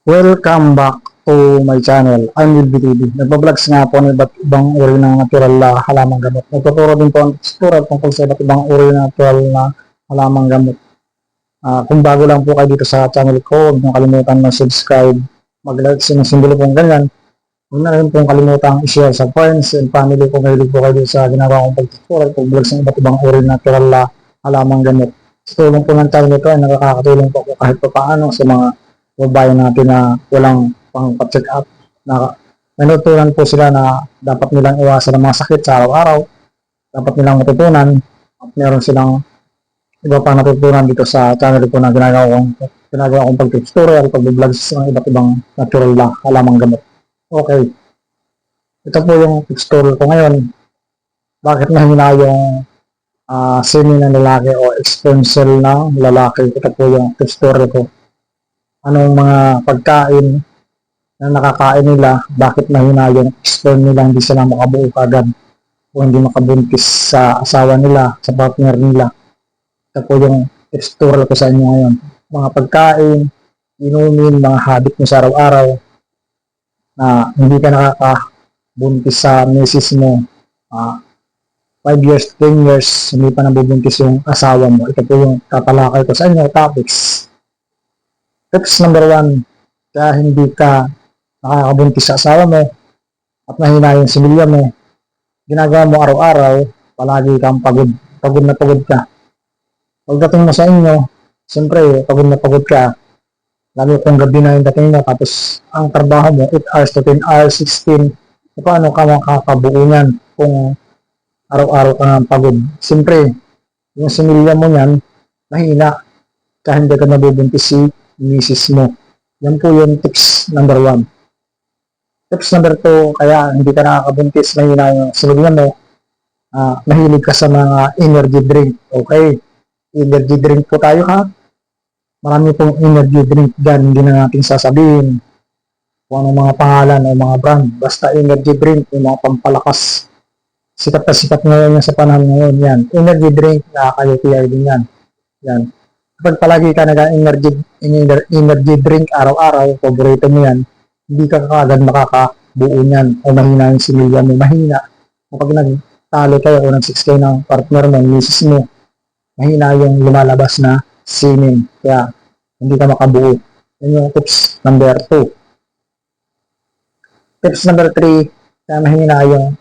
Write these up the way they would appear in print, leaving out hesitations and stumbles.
Welcome back to my channel. I'm Will BTV. Nagbablog nga po ng iba't ibang uri ng natural na halamang gamot. Nagtuturo din po ang tutorial tungkol sa iba't ibang uri ng natural na halamang gamot. Kung bago lang po kayo dito sa channel ko, huwag niyong kalimutan mag-subscribe, mag-like sa simbolo pong ganyan. Huwag na rin pong kalimutan i-share sa friends and family kung mahilig po kayo dito sa ginagawa kong pag-tutorial, pag-vlog sa iba't ibang uri ng natural na halamang gamot. Sa tulong po ng channel ito ay nakakatulong po ako kahit pa paano sa mga babae natin na walang pang-check up, na nanutunan po sila na dapat nilang iwasan ng mga sakit sa araw-araw, dapat nilang matutunan at meron silang iba pang natutunan dito sa channel ko na ginagawa kong pag-tutorial, pag-vlog sa iba't ibang natural na halamang gamot. Okay, ito po yung tutorial ko ngayon. Bakit mahina yung semen ng lalaki o sperm cell ng lalaki? Ito po yung tutorial ko. Anong mga pagkain na nakakain nila, bakit mahina yung sperm nila, hindi sila makabuo kagad o hindi makabuntis sa asawa nila, sa partner nila. Ito po yung tutorial ko sa inyo ngayon. Mga pagkain, inumin, mga habit mo sa araw-araw na hindi ka nakakabuntis sa misis mo. 5 years, 10 years, hindi pa nabubuntis yung asawa mo. Ito po yung tatalakay ko sa inyo, topics. Tips number 1, kaya hindi ka nakakabuntis sa asawa mo at mahina yung similya mo, ginagawa mo araw-araw, palagi kang pagod na pagod ka. Pagdating mo sa inyo, siyempre, pagod na pagod ka, lalo kung gabi na yung dating mo, tapos ang trabaho mo, 8 hours to 10 hours, 16, paano ka makakabuo niyan kung araw-araw ka ng pagod? Siyempre, yung similya mo niyan, mahina, kaya hindi ka nabubuntis si misis mo. Yan po yung tips number 1. Tips number 2, kaya hindi ka nakakabuntis, mahina yung similya mo, mahilig ka sa mga energy drink. Okay, energy drink po tayo ha. Marami pong energy drink dyan, hindi na natin sasabihin kung anong mga pangalan o mga brand. Basta energy drink, yung mga pampalakas. Sikat na sikat ngayon yan sa panahon ngayon yan. Energy drink, nakaka-UTI din yan. Yan. Kapag palagi ka nag-energy drink araw-araw, paborito mo yan, hindi ka kagad makakabuo niyan o mahina yung similya mo. Mahina. Kapag nagtalo kayo o nag-sex kayo ng partner mo, misis mo, mahina yung lumalabas na semen. Kaya hindi ka makabuo. Yan yung tips number 2. Tips number 3, kaya mahina yung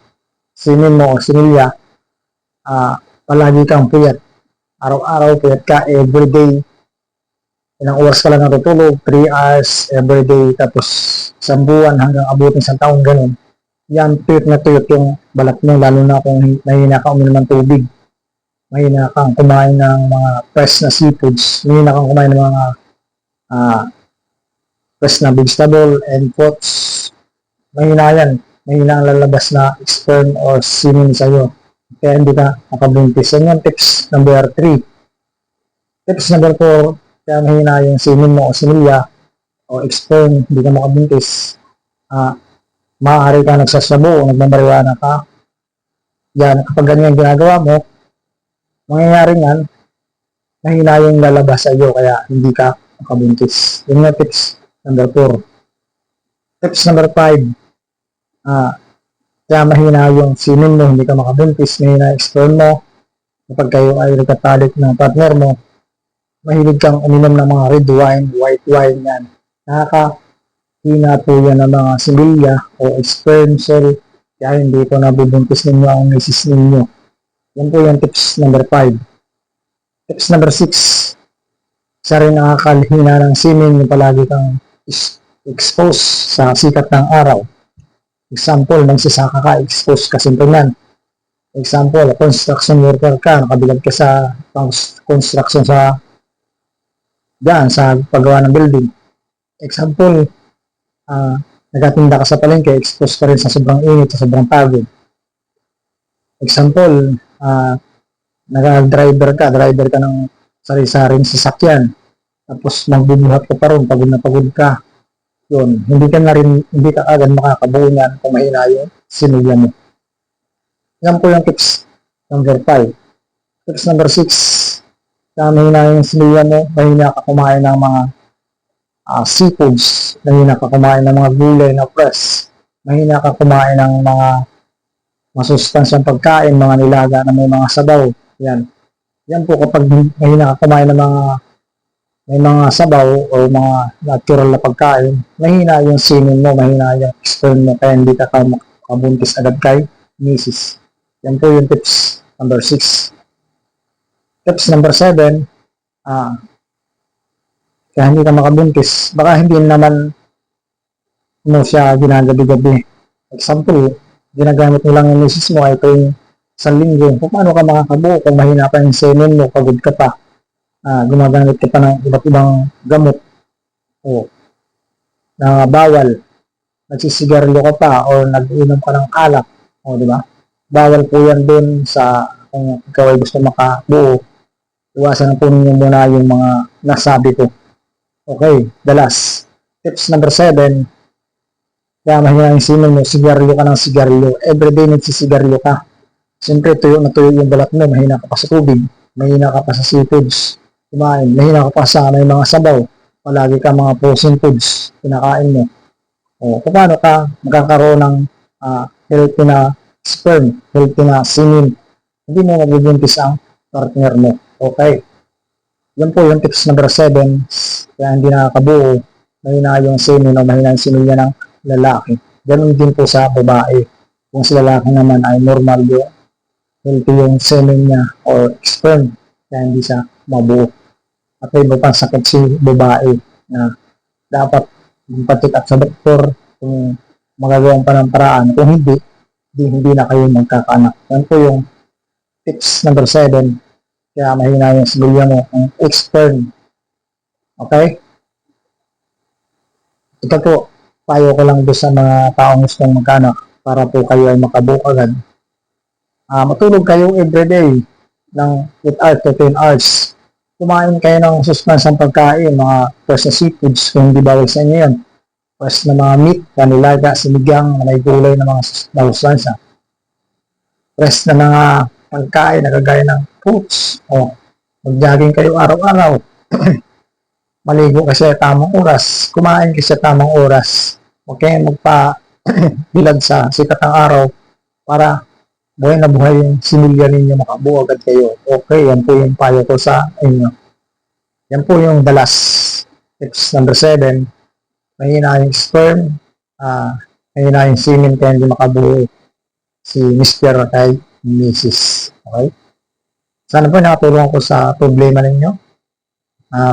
semen mo o similya, palagi kang puyat. Araw-araw, puyat ka, everyday. Ilang oras ka lang natutulog, 3 hours everyday, tapos isang buwan hanggang abutin isang taon, ganun. Yan, tuyot na tuyot yung balat mo, lalo na kung mahina ka uminom ng tubig. Mahina kang kumain ng mga fresh na seafoods. Mahina kang kumain ng mga fresh na vegetable and fruits. Mahina yan. Mahina ang lalabas na sperm or semen sa'yo. Kaya hindi ka makabuntis. Yan yung tips number 3. Tips number 4, kaya mahina yung semen mo o similya o sperm, hindi ka makabuntis. Maaari ka nagsasabo o nagmamariwana ka. Yan, kapag ganyan ginagawa mo, mangyayari yan, mahina yung lalabas sa iyo, kaya hindi ka makabuntis. Yun yung tips number 4. Tips number 5, kaya mahina yung semen mo, hindi ka makabuntis, mahina yung sperm mo, kapag kayo ay nagkatalik ng partner mo, mahilig kang uminom ng mga red wine, white wine, yan. Nakakahina po yan ng mga similya o sperm cell, kaya hindi ko nabubuntis ninyo ang misis ninyo. Yan po yung tips number 5. Tips number 6, isa rin nakakalhina ng semen, yung palagi kang exposed sa sikat ng araw. Example, magsasaka ka, exposed ka, simple yan. Example, construction worker ka, nakabilad ka sa construction sa paggawa ng building. Example, nagatinda ka sa palengke, exposed ka rin sa sobrang init, sa sobrang pagod. Example, driver ka ng sari-saring sasakyan, tapos magbubuhat ka pa rin, pagod na pagod ka. Yun, hindi ka agad makakabuo niyan kung mahina yung similya mo. Yan po yung tips number 5. Tips number 6, kaya mahina yung similya mo, mahina ka kumain ng mga seafoods, mahina ka kumain ng mga gulay na fresh, mahina ka kumain ng mga masustansyang pagkain, mga nilaga na may mga sabaw. Yan. Yan po kapag mahina ka kumain ng mga may mga sabaw o mga natural na pagkain, mahina yung semen mo, mahina yung sperm mo, kaya hindi ka makabuntis agad kay misis. Yan po yung tips number 6. Tips number 7, kaya hindi ka makabuntis, baka hindi naman mo siya ginagabi-gabi. Example, ginagamit mo lang yung misis mo ay tuwing 1 linggo. Kung paano ka makakabuo kung mahina pa yung semen mo, pagod ka pa, gumagamit ka pa ng iba't ibang gamot o na bawal, nagsisigarilyo ka pa o nag-inom ka ng alak, o di ba? Bawal po yan dun sa kung ikaw ay gusto makabuo. Iwasan po ninyo muna yung mga nasabi ko. Okay, the last. Tips number 7, kaya mahina yung semen mo, sigarilyo ka ng sigarilyo. Everyday nagsisigarilyo ka. Siyempre, tuyo na tuyo yung balat mo, mahina ka pa sa tubig, mahina ka pa sa seafoods, kumain, mahina ka pa sa may mga sabaw, palagi ka mga frozen foods, kinakain mo. O, paano ka magkakaroon ng healthy na sperm, healthy na semen, hindi mo mabubuntis ang partner mo. Okay. Yan po yung tips number 7, kaya hindi nakakabuo, mahina yung semen o mahina yung semen ng lalaki. Ganun din po sa babae. Kung sa lalaki naman ay normal yung healthy yung semen niya or sperm, kaya hindi siya mabuo. At may iba pang sakit si babae na dapat mag-check up sa doktor kung magagawan pa ng paraan. Kung hindi na kayo magkakaanak. Yan po yung tips number 7. Kaya mahina yung silya mo, ang sperm. Okay? Ito po, payo ko lang doon sa mga taong gustong magkaanak para po kayo ay makabuo agad. Matulog kayo everyday ng 8 hours to 10 hours. Kumain kayo ng sustansang pagkain, mga fresh na seafoods, kung hindi bawal sa inyo yan. Fresh na mga meat, kanilaga, sinigang, may gulay na mga sustansya. Fresh na mga pagkain, nagagaya ng fruits. Mag-jogging kayo araw-araw. Maligo kasi sa tamang oras. Kumain kasi sa tamang oras. Huwag kayong magpa-bilad sa sikat ng araw para buhay na buhay yung similya ninyo, makabuo agad kayo. Okay, yan po yung payo ko sa inyo. Yan po yung the last tips number 7. Mahina yung sperm, mahina yung semen, kaya hindi makabuo si Mr. kay Mrs. Okay? Sana po nakatulong ako sa problema ninyo.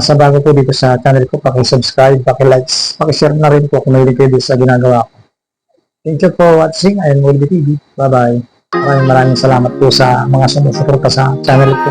Sa bago po dito sa channel ko, paki-subscribe, paki-likes, paki-share na rin po kung may kayo sa ginagawa ko. Thank you for watching. I am Will TV. Bye-bye. Maraming salamat po sa mga sumusuporta sa channel ko.